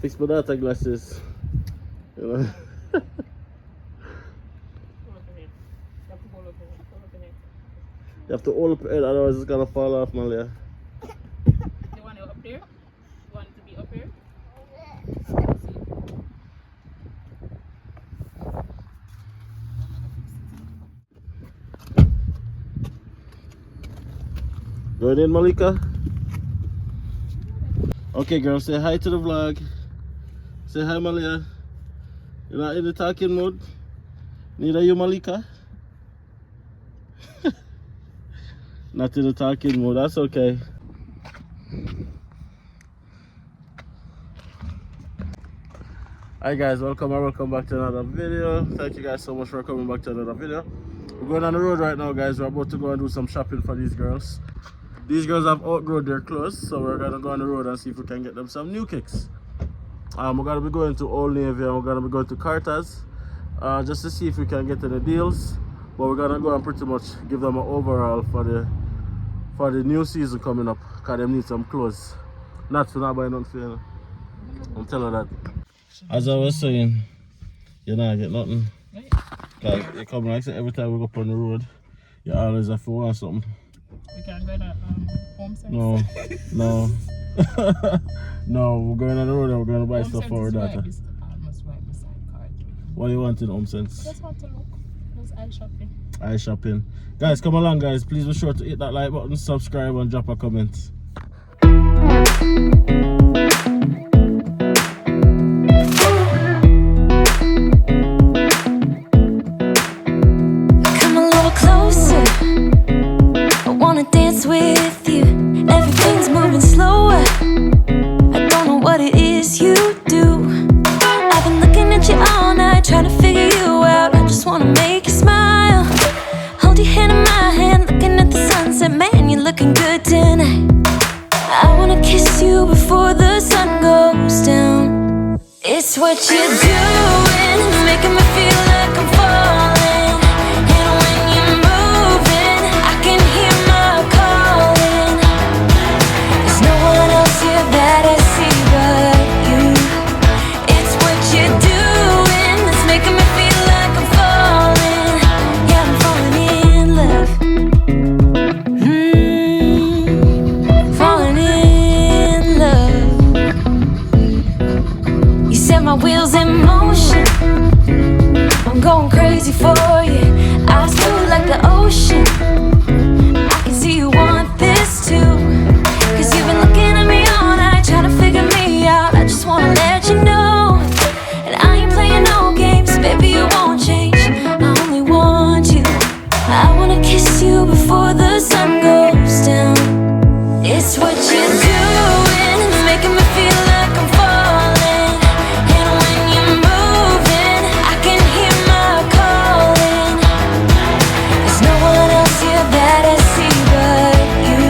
Fix my daughter glasses. You know? You have to hold up your head, otherwise it's gonna fall off, Malia. You want it up there? You want it to be up here? Going in, Malika? Okay, girl, say hi to the vlog. Say hi, Malia. You're not in the talking mode? Neither you, Malika? Not in the talking mode, that's okay. Hi guys, welcome back to another video. Thank you guys so much for coming back to another video. We're going on the road right now, guys. We're about to go and do some shopping for these girls. These girls have outgrown their clothes, so we're gonna go on the road and see if we can get them some new kicks. We're gonna be going to Old Navy and we're gonna be going to Carter's just to see if we can get any deals. But we're gonna go and pretty much give them an overhaul for the new season coming up, because they need some clothes. Not for not buying nothing for you. I'm telling her that. As I was saying, you're not get nothing. Cause you come like every time we go up on the road, you always have to want something. We can't go to Home Sense. No. No, we're going on the road and we're going to buy stuff for our daughter. Almost right beside car. What do you want in Home Sense? I just want to look. Just eye shopping. Eye shopping. Guys, come along, guys. Please be sure to hit that like button, subscribe, and drop a comment. Come a little closer. I wanna dance with you. Everything's moving slower. I don't know what it is you do. I've been looking at you all night, trying to figure you out. I just wanna make you smile. Hold your hand in my hand, looking at the sunset. Man, you're looking good tonight. I wanna kiss you before the sun goes down. It's what you're doing, making me feel like I'm falling. And when you're moving, I can hear my calling. There's no one else here that I see but you. It's what you're doing that's making me feel like I'm falling. Yeah, I'm falling in love. Falling in love. You set my wheels in motion. I'm going crazy for you. Eyes blue like the ocean. I can see you want this too. Cause you've been looking at me all night, trying to figure me out. I just wanna let you know. And I ain't playing no games, baby, you won't change. I only want you. I wanna kiss you before the sun goes down. It's what you're doing, making me feel like I'm falling. And when you're moving, I can hear my calling. There's no one else here that I see but you.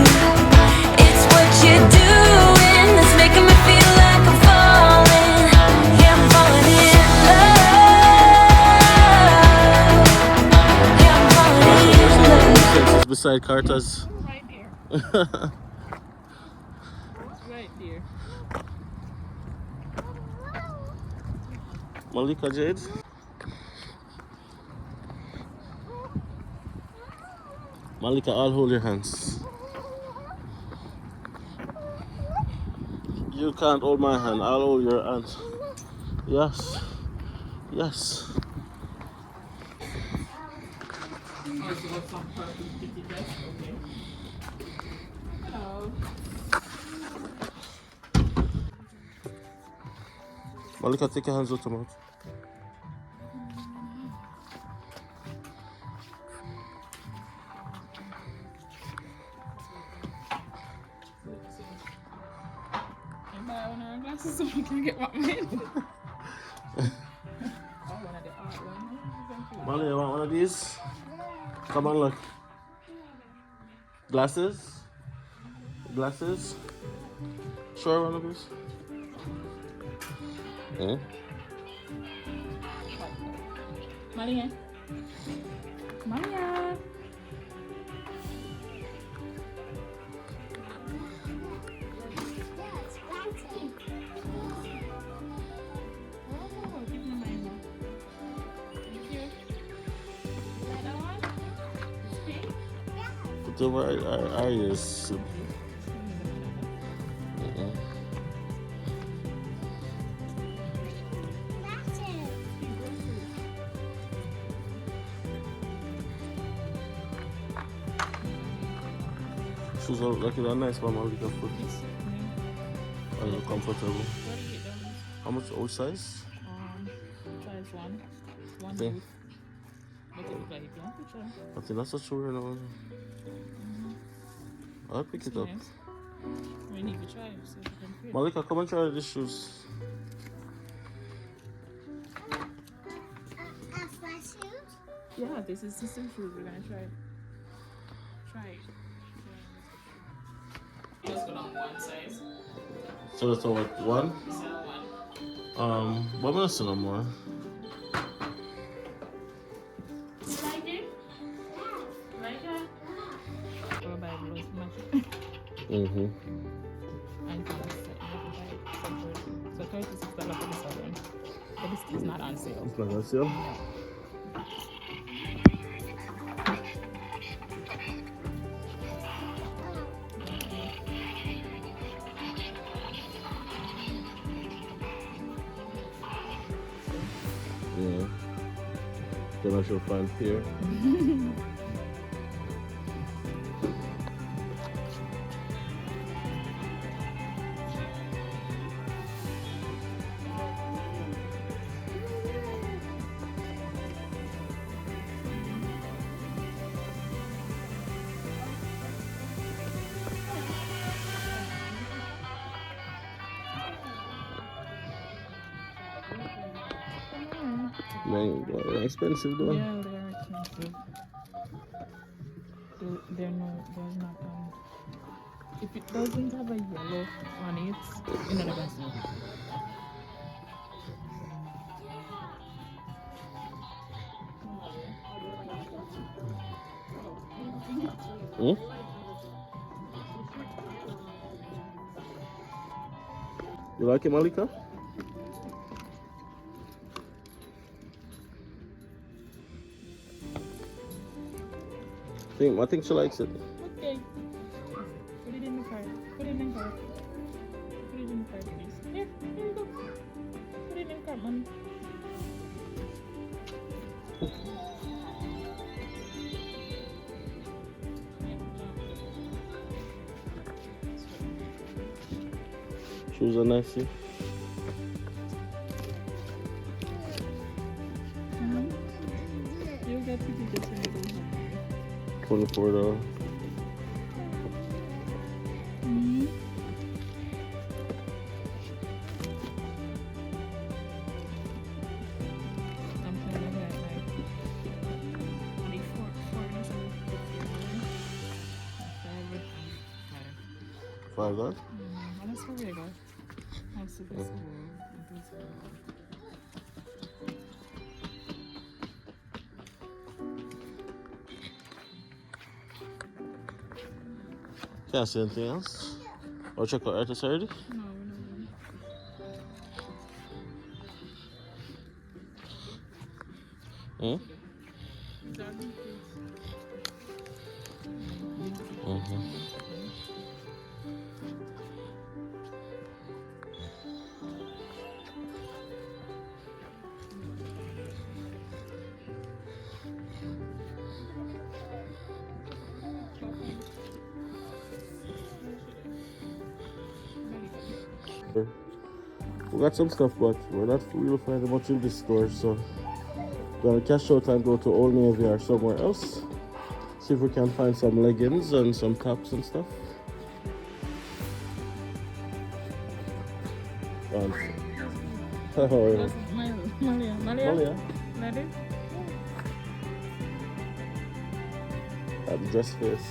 It's what you're doing that's making me feel like I'm falling. Yeah, I'm falling in love. Yeah, I'm falling in love. Beside Carter's. Right there. Right there. Malika Jade. Malika, I'll hold your hands. You can't hold my hand, I'll hold your hand. Yes. Yes. Okay. Hello. Malika, take your hands out of mouth. Can I buy one of our glasses so we can get what mine? Oh, one of the art ones. Molly, you want one of these? Come on, look. Glasses? Glasses? Sure, one of these? Yeah. Maria. Maria. put over our ears. Shoes look like it's a nice one, man. We can put and comfortable. How much? Which size? Size one. One Okay. boot. But it look like it don't picture. I think that's a true right now. I'll pick it up. Nice. We need to try it so we can feel. Malika, come and try these shoes. Yeah, this is system shoes. We're gonna try. Try it. Just go down one size. So that's all one. This is one. But I'm not seeing no more. Like it? Like that? Go buy those matches. Mm-hmm. And so $36 for this one. But this is not on sale. It's not on sale. Yeah. Then I shall find here. Man, they're expensive though. Yeah, they're expensive. They're not, if it doesn't have a yellow on it, you're not gonna see it. Hmm? You like it, Malika? I think she likes it. Okay. Put it in the cart. Put it in the cart. Put it in the cart, please. Here you go. Put it in the cart, mommy. Shoes are nice. Yeah? You'll get pretty good when you go home. $24. I'm trying to get like $5. That's how we go. That's the best. Can't see anything else. Or check out artist already? No, we're not doing Hmm? Mm-hmm. We got some stuff, but we're not really finding much in this store, so we're gonna cash out and go to Old Navy or somewhere else. See if we can find some leggings and some tops and stuff. Oh, yeah. Malia. Malia. That dress face.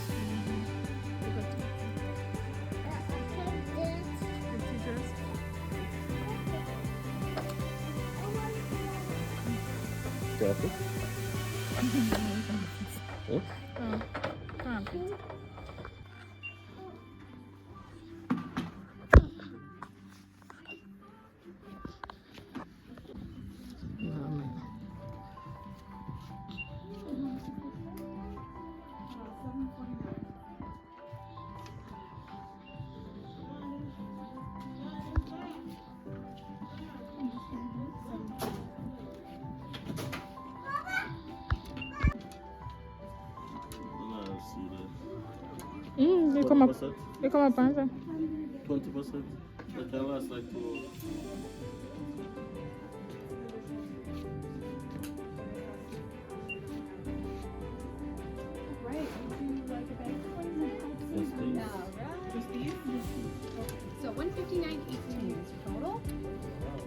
Careful. Huh? You come up. 20%? You come up answer. 20%? That can last like 2 hours. Right. Would you like a bag? Yes, please. Just these? So 159.18 total.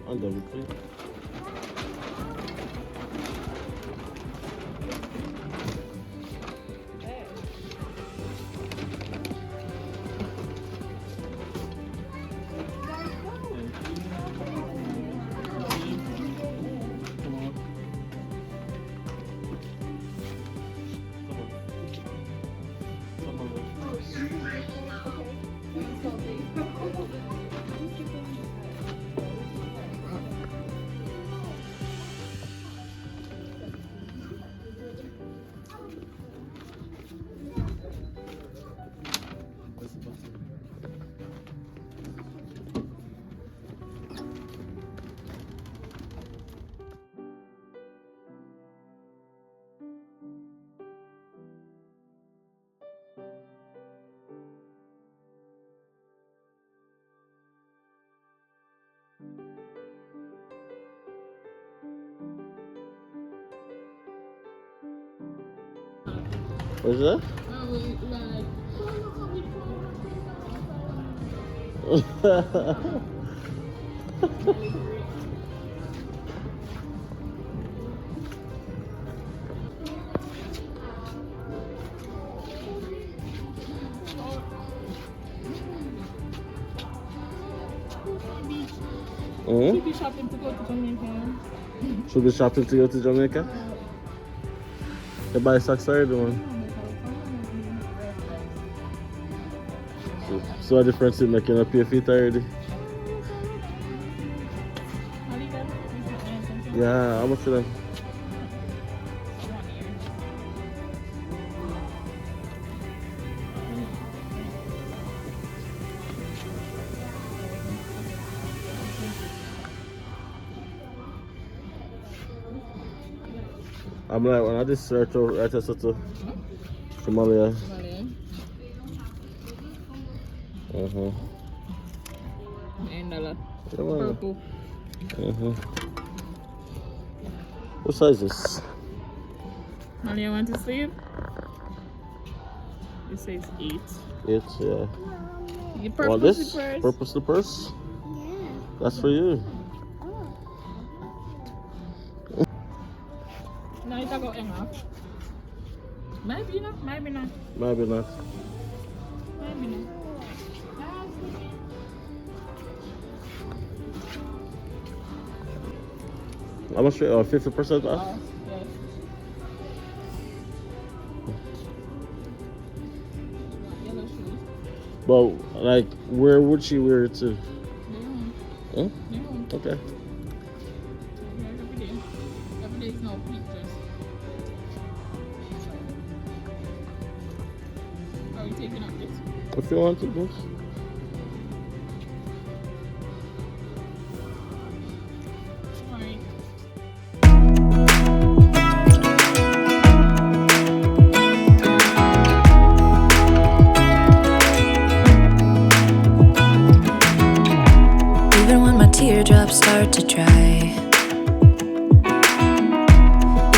And double please. What's that? Should be shopping to go to Jamaica. Should be shopping to go to Jamaica? You buy socks already, man. So a difference in making a pay feet already. Yeah, how much for them? I'm like, when I just search out right to Somalia. $9. Yeah, purple. What size is this? Molly, you want to sleep? It says 8. 8, yeah. You Want purple this? slippers. Purple slippers? Yeah. That's for you. No, it's about enough. Maybe not, maybe not. Maybe not. Maybe not. How much? 50% off? Yes. Yellow shoes. But, like, where would she wear it to? Huh? Okay. Every day. Every day is no pictures. Are you taking up this? If you want to, boss. Alright. Even when my teardrops start to dry,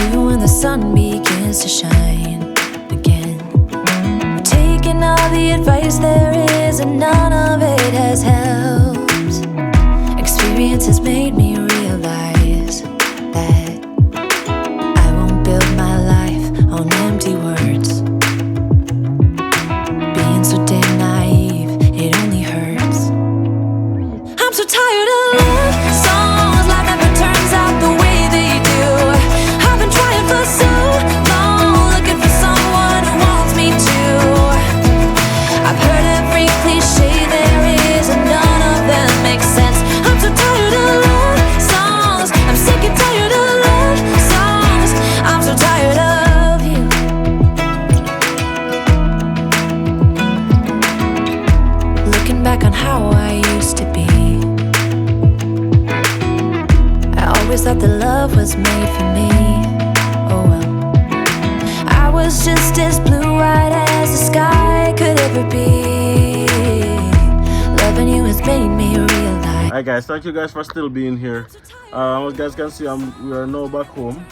even when the sun begins to shine again, taking all the advice there is and none of it has helped. Experience has made me realize that I won't build my life on empty words. Being so damn naive, it only hurts. I'm so tired of love songs, life never turns out the way they do. I've been trying for so long, looking for someone who wants me to. I've heard every cliche there is and none of them make sense. I'm so tired of love songs, I'm sick and tired of love songs. I'm so tired of you. Looking back on how I used to be, I always thought that love was made for me. Oh well, I was just as blue-eyed as the sky could ever be. Alright guys, thank you guys for still being here. As you guys can see, we are now back home.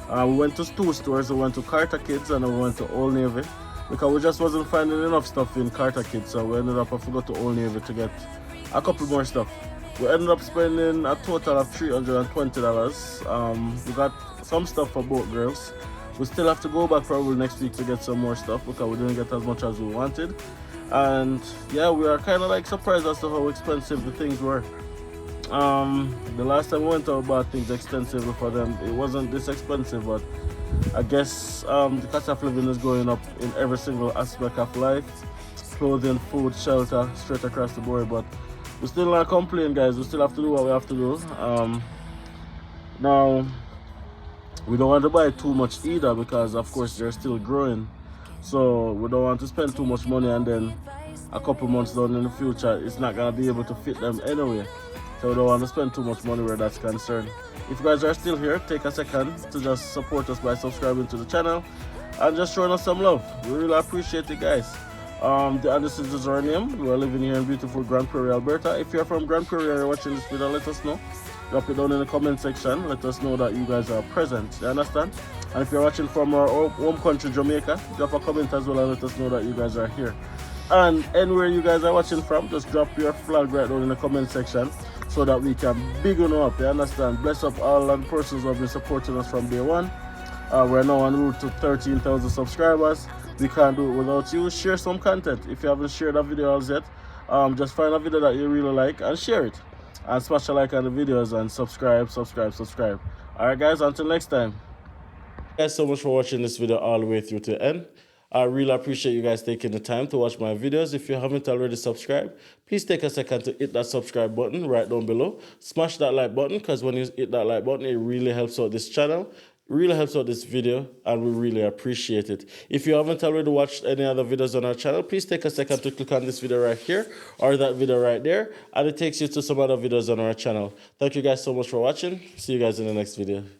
We went to two stores. We went to Carter Kids and we went to Old Navy because we just wasn't finding enough stuff in Carter Kids, so we ended up having to go to Old Navy to get a couple more stuff. We ended up spending a total of $320. We got some stuff for both girls. We still have to go back probably next week to get some more stuff because we didn't get as much as we wanted. And yeah, we are kind of like surprised as to how expensive the things were. The last time we went out bought things extensively for them, it wasn't this expensive, but I guess the cost of living is going up in every single aspect of life. Clothing, food, shelter, straight across the board, but we still not complain, guys. We still have to do what we have to do. Now we don't want to buy too much either because of course they're still growing, so we don't want to spend too much money and then a couple months down in the future it's not gonna be able to fit them anyway. So we don't want to spend too much money where that's concerned. If you guys are still here, take a second to just support us by subscribing to the channel and just showing us some love. We really appreciate it, guys. DiAndersons is our name. We are living here in beautiful Grande Prairie, Alberta. If you're from Grande Prairie and you're watching this video, let us know. Drop it down in the comment section. Let us know that you guys are present. You understand? And if you're watching from our home country, Jamaica, drop a comment as well and let us know that you guys are here. And anywhere you guys are watching from, just drop your flag right down in the comment section so that we can big you up. You understand? Bless up all the persons who have been supporting us from day one. We're now on route to 13,000 subscribers. We can't do it without you. Share some content. If you haven't shared a video as yet, just find a video that you really like and share it. And smash a like on the videos and subscribe. Alright guys, until next time. Thank you guys so much for watching this video all the way through to the end. I really appreciate you guys taking the time to watch my videos. If you haven't already subscribed, please take a second to hit that subscribe button right down below. Smash that like button because when you hit that like button, it really helps out this channel. Really helps out this video and we really appreciate it. If you haven't already watched any other videos on our channel, please take a second to click on this video right here or that video right there and it takes you to some other videos on our channel. Thank you guys so much for watching. See you guys in the next video.